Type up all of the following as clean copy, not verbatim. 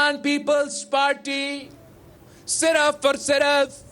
Pakistan peoples party सिर्फ और सिर्फ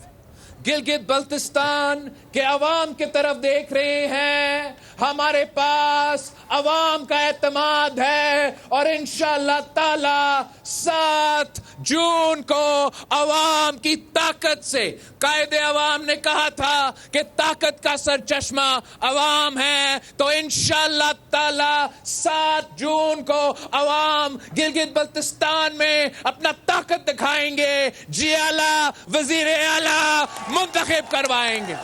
गिलगित बल्तिस्तान के अवाम की तरफ देख रहे हैं। हमारे पास अवाम का एतमाद है और इंशाअल्लाह ताला 7 जून को अवाम की ताकत से, कायदे अवाम ने कहा था कि ताकत का सरचश्मा अवाम है, तो इंशाअल्लाह ताला 7 जून को अवाम गिलगित बल्तिस्तान में अपना ताकत दिखाएंगे, जी आला वजीर आला मुंतखब करवाएंगे।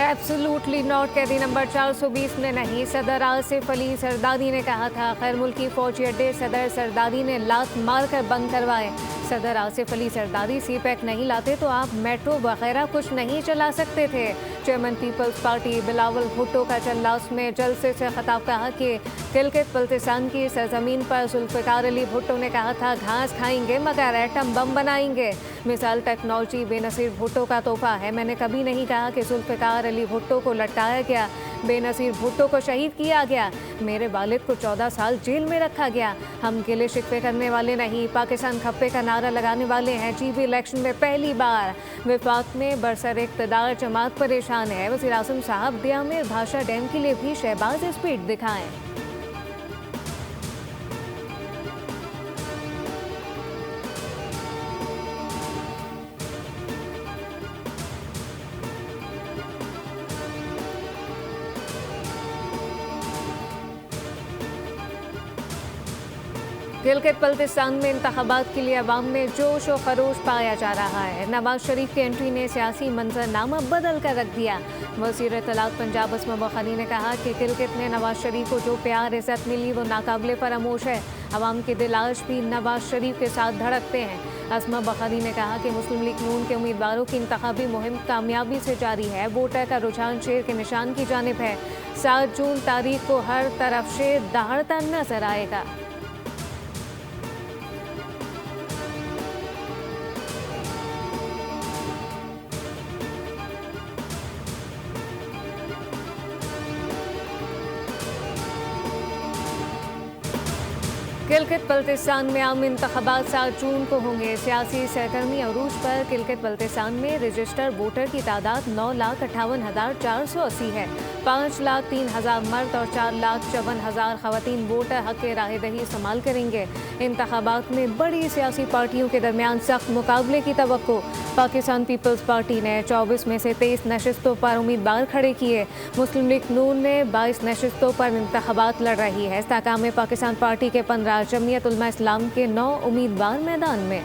Absolutely not. कैदी नंबर 420 में नहीं। सदर आसिफ अली सरदारी ने कहा था खैर मुल्की फौजी अड्डे सदर सरदारी ने लात मारकर बंद करवाए। सदर आसिफ अली सरदारी सीपैक नहीं लाते तो आप मेट्रो वगैरह कुछ नहीं चला सकते थे। Chairman peoples party Bilawal Bhutto का चल्लास में जलसे से खिताब कहा कि गिलगित बल्तिस्तान की सरजमीन पर जुल्फ़िकार अली भुट्टो ने कहा था घास खाएंगे मगर एटम बम बनाएंगे। मिसाल टेक्नोलॉजी बेनज़ीर भुट्टो का तोहफा है। मैंने कभी नहीं कहा कि जुल्फ़िकार अली भुट्टो को लटकाया गया, बेनज़ीर भुट्टो को शहीद किया गया, मेरे वालिद को 14 साल जेल में रखा गया। हम गिले शिकवे करने वाले नहीं, पाकिस्तान खप्पे का नारा लगाने वाले हैं। जीपी इलेक्शन में पहली बार विफाक में बरसर इक़्तिदार जमात परेशान है। वज़ीर आज़म साहब दिया में भाषा डैम के लिए भी शहबाज स्पीड दिखाएं। गिलगित बल्तिस्तान में इंतखाबात के लिए अवाम में जोश और खरोश पाया जा रहा है। नवाज शरीफ की एंट्री ने सियासी मंजरनामा बदल कर रख दिया। वज़ीर इत्तलात पंजाब अस्मा बखानी ने कहा कि गिलगित में नवाज शरीफ को जो प्यार इज़्ज़त मिली वो नाकाबिले फरामोश है। अवाम के दिल आज भी नवाज शरीफ के साथ धड़कते हैं। अस्मा बखानी ने कहा कि मुस्लिम लीग नून के उम्मीदवारों की इंतखाबी मुहिम कामयाबी से जारी है। वोटर का रुझान शेर के निशान की जानिब है। 7 जून तारीख को हर तरफ शेर दहाड़ता नजर आएगा। गिलगित बल्तिस्तान में आम इंतखाबात 7 जून को होंगे। सियासी सरगर्मी अरूज पर गिलगित बल्तिस्तान में रजिस्टर्ड वोटर की तादाद 9,58,480 है। 5,03,000 मर्द और 4,54,000 खवातीन वोटर हक राह दही इस्तेमाल करेंगे। इंतखाबात में बड़ी सियासी पार्टियों के दरमियान सख्त मुकाबले की तवक्को। पाकिस्तान पीपल्स पार्टी ने 24 में से 23 नशिस्तों पर उम्मीदवार खड़े किए। मुस्लिम लीग नून ने 22 नशिस्तों पर इंतखाबात लड़ रही है। इस्तेहकाम में पाकिस्तान पार्टी के 15, जमीयत उलमा इस्लाम के 9 उम्मीदवार मैदान में।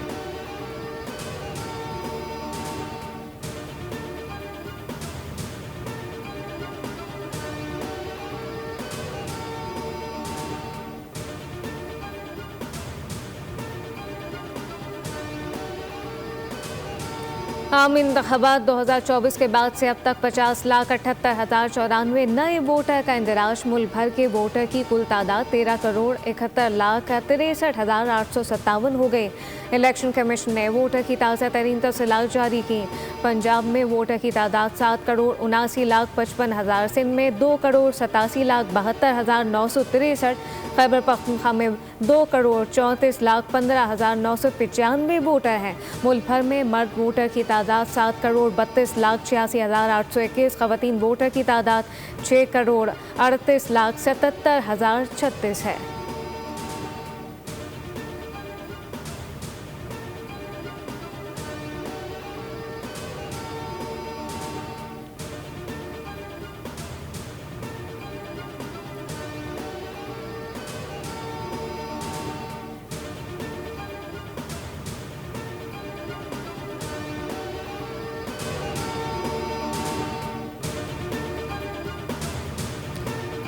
आम इंतखाबात 2024 के बाद से अब तक 50,78,094 नए वोटर का इंदराज। मुल्क भर के वोटर की कुल तादाद 13,71,63,857 हो गई। इलेक्शन कमीशन ने वोटर की ताज़ा तरीन तफसीलात जारी की। पंजाब में वोटर की तादाद 7,79,55,000, सिंध में 2,87,72,963, खैबर पख्तूनख्वा में 2,34,15,995 वोटर हैं। मुल्क भर में मर्द वोटर की तादाद 7,32,86,821, खवातीन वोटर की तादाद 6,38,77,036 है।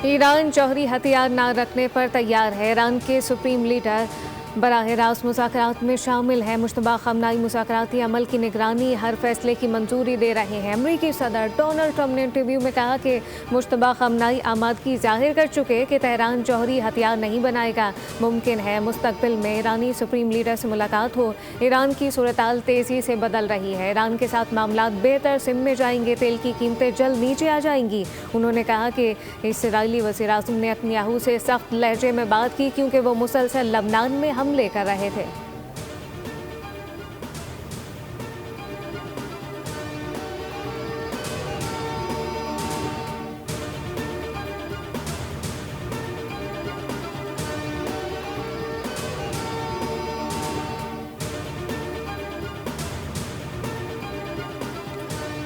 ईरान जौहरी हथियार न रखने पर तैयार है। ईरान के सुप्रीम लीडर बराह रास्त मुज़ाकरात में शामिल है। मुश्तबा खमनाई मुज़ाकराती अमल की निगरानी, हर फैसले की मंजूरी दे रहे हैं। अमरीकी सदर डोनाल्ड ट्रंप ने इंटरव्यू में कहा कि मुश्तबा खमनाई आमादगी जाहिर कर चुके कि तेहरान जौहरी हथियार नहीं बनाएगा। मुमकिन है मुस्तकबिल में ईरानी सुप्रीम लीडर से मुलाकात हो। ईरान की सूरत-हाल तेज़ी से बदल रही है। ईरान के साथ मामलात बेहतर सिम में जाएंगे। तेल की कीमतें जल्द नीचे आ जाएंगी। उन्होंने कहा कि इसराइली वज़ीर-ए-आज़म ने नेतन्याहू से सख्त लहजे में बात की क्योंकि वो मुसलसल लबनान में हमले कर रहे थे।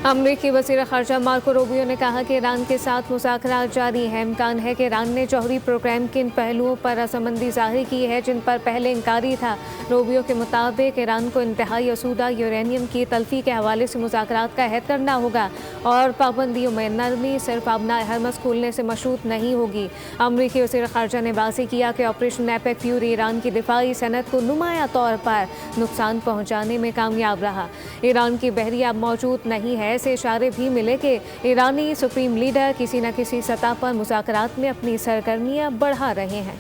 अमरीकी वज़ीर ख़ारजा मार्को रूबियो ने कहा कि ईरान के साथ मुज़ाकरात जारी हैं। इम्कान है कि ईरान ने जौहरी प्रोग्राम के इन पहलुओं पर रजामंदी ज़ाहिर की है जिन पर पहले इंकारी था। रूबियो के मुताबिक ईरान को इंतहाई आसूदा यूरेनियम की तल्फी के हवाले से मुज़ाकरात का अहद करना होगा और पाबंदियों में नरमी सिर्फ अपना हरमस खोलने से मशरूत नहीं होगी। अमरीकी वज़ीर ख़ारजा ने वाज़ेह किया कि ऑपरेशन एपेक फ्यूरी ईरान की दिफाई सनत को नुमाया तौर पर नुकसान पहुँचाने में कामयाब रहा। ईरान की बहरिया अब मौजूद नहीं है। ऐसे इशारे भी मिले कि ईरानी सुप्रीम लीडर किसी न किसी सतह पर मुज़ाकरात में अपनी सरगर्मियां बढ़ा रहे हैं।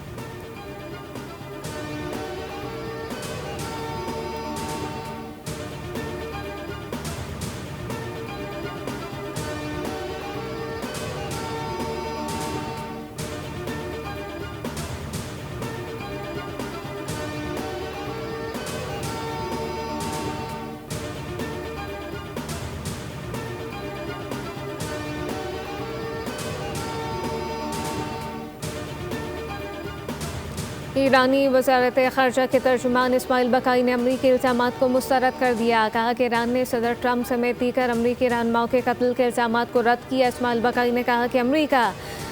ईरानी वज़ारत ख़ारजा के तर्जुमान इस्माइल बकाई ने अमरीकी इल्ज़ामात को मुस्तरद कर दिया। कहा कि ईरान ने सदर ट्रंप समेत दीगर अमरीकी रहनुमाओं के कत्ल के इल्ज़ामात को रद्द किया। इस्माइल बकाई ने कहा कि अमरीका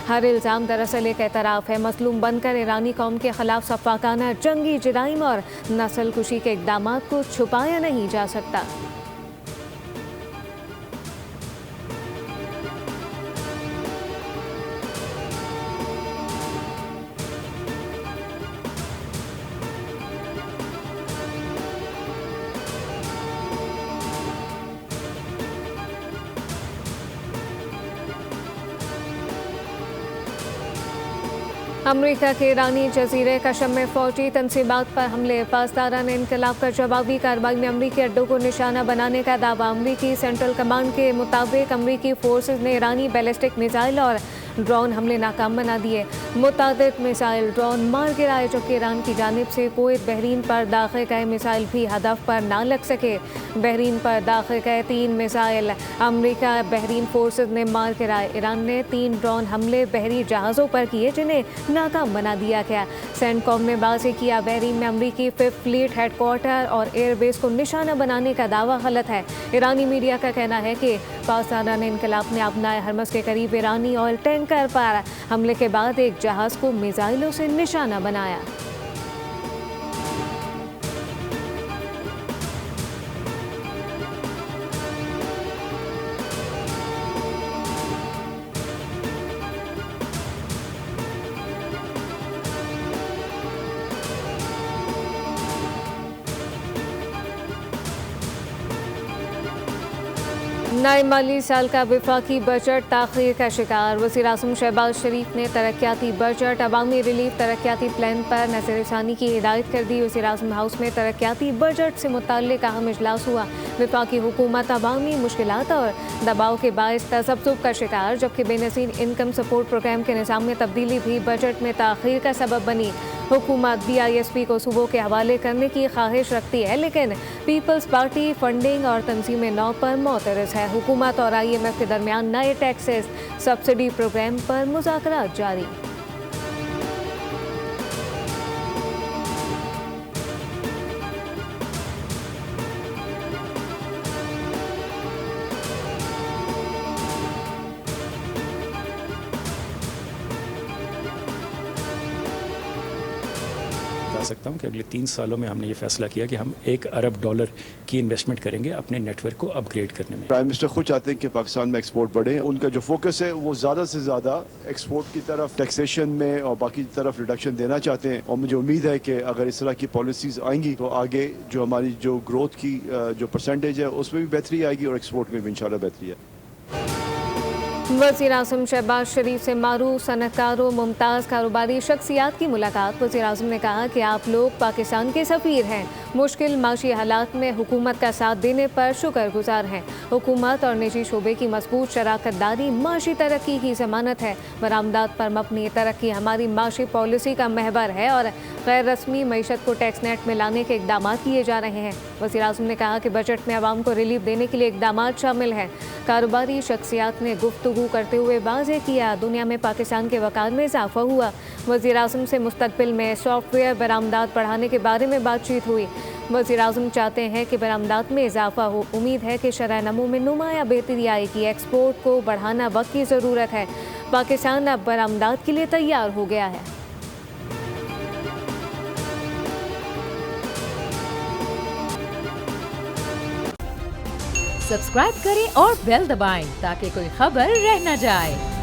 हर इल्ज़ाम दरअसल एक एतराफ़ है। मसलूम बनकर ईरानी कौम के ख़िलाफ़ सफ़ाकाना जंगी जराइम और नस्ल कुशी के इक़दामात को छुपाया नहीं जा सकता। अमरीका के ईरानी जजीरे कशम में फ़ौजी तनसीबात पर हमले। पासदारान इनकलाब का जवाबी कार्रवाई में अमरीकी अड्डों को निशाना बनाने का दावा। अमरीकी सेंट्रल कमांड के मुताबिक अमरीकी फोर्सेज ने ईरानी बैलिस्टिक मिसाइल और ड्रोन हमले नाकाम बना दिए। मुतादिद मिसाइल ड्रोन मार गिराए जबकि ईरान की जानिब से कुवैत बहरीन पर दागे गए मिसाइल भी हदफ पर ना लग सके। बहरीन पर दागे गए 3 मिसाइल अमरीका बहरीन फोर्सेज ने मार गिराए। ईरान ने 3 ड्रोन हमले बहरी जहाज़ों पर किए जिन्हें नाकाम बना दिया गया। सेंटकॉम ने वाज़ेह किया बहरीन में अमरीकी 5th फ्लीट हेडक्वार्टर और एयरबेस को निशाना बनाने का दावा गलत है। ईरानी मीडिया का कहना है कि पासदारान इनकलाब ने अपनाए हरमस के करीब ईरानी ऑयल टैंकर पर हमले के बाद एक जहाज़ को मिसाइलों से निशाना बनाया। नए माली साल का वफाकी बजट ताख़ीर का शिकार। वज़ीर-ए-आज़म शहबाज शरीफ ने तरक्याती बजट अवामी रिलीफ तरक्याती प्लान पर नज़रसानी की हिदायत कर दी। वज़ीर-ए-आज़म हाउस में तरक्याती बजट से मुताल्लिक़ अहम इजलास हुआ। वफाकी हुकूमत अवामी मुश्किलात और दबाव के बायस तज़ब्ज़ुब का शिकार जबकि बेनज़ीर इनकम सपोर्ट प्रोग्राम के निज़ाम में तब्दीली भी बजट में ताख़ीर का सबब बनी। हुकूमत BISP को सूबों के हवाले करने की ख्वाहिश रखती है लेकिन पीपल्स पार्टी फंडिंग और तंजीम नौ पर मोतरज़ है। हुकूमत और IMF के दरमियान नए टैक्सेस सब्सिडी प्रोग्राम पर मुज़ाकरात जारी। बता सकता हूँ कि अगले 3 सालों में हमने ये फैसला किया कि हम $1 अरब की इन्वेस्टमेंट करेंगे अपने नेटवर्क को अपग्रेड करने में। प्राइम मिनिस्टर खुद चाहते हैं कि पाकिस्तान में एक्सपोर्ट बढ़े। उनका जो फोकस है वो ज़्यादा से ज़्यादा एक्सपोर्ट की तरफ, टैक्सेशन में और बाकी तरफ रिडक्शन देना चाहते हैं। और मुझे उम्मीद है कि अगर इस तरह की पॉलिसीज़ आएंगी तो आगे जो हमारी जो ग्रोथ की जो परसेंटेज है उसमें भी बेहतरी आएगी और एक्सपोर्ट में भी इंशाल्लाह बेहतरी है। वज़ीर आज़म शहबाज शरीफ से मारूफ सनअतकारों मुमताज़ कारोबारी शख्सियात की मुलाकात। वज़ीर आज़म ने कहा कि आप लोग पाकिस्तान के सफ़ीर हैं। मुश्किल माशी हालात में हुकूमत का साथ देने पर शुक्रगुजार हैं। हुकूमत और निजी शोबे की मजबूत शराकत दारी माशी तरक्की की ज़मानत है। बरामदात पर मबनी तरक्की हमारी माशी पॉलिसी का महवर है और गैर रस्मी मईशत को टैक्स नेट में लाने के इकदाम किए जा रहे हैं। वज़ीर आज़म ने कहा कि बजट में आवाम को रिलीफ देने के लिए इकदाम शामिल हैं। कारोबारी शख्सियात ने गुफ्तगू करते हुए वाज़ेह किया दुनिया में पाकिस्तान के वक़ार में इजाफा हुआ। वज़ीर आज़म से मुस्तक़बिल में सॉफ्टवेयर बरामदात बढ़ाने के बारे में बातचीत हुई। वज़ीर आज़म चाहते हैं कि बरामदात में इजाफा हो। उम्मीद है कि शरह नमू में नुमाया बेहतरी आएगी। एक्सपोर्ट को बढ़ाना वक्त की ज़रूरत है। पाकिस्तान अब बरामदात के लिए तैयार हो गया है। सब्सक्राइब करें और बेल दबाएं ताकि कोई खबर रह न जाए।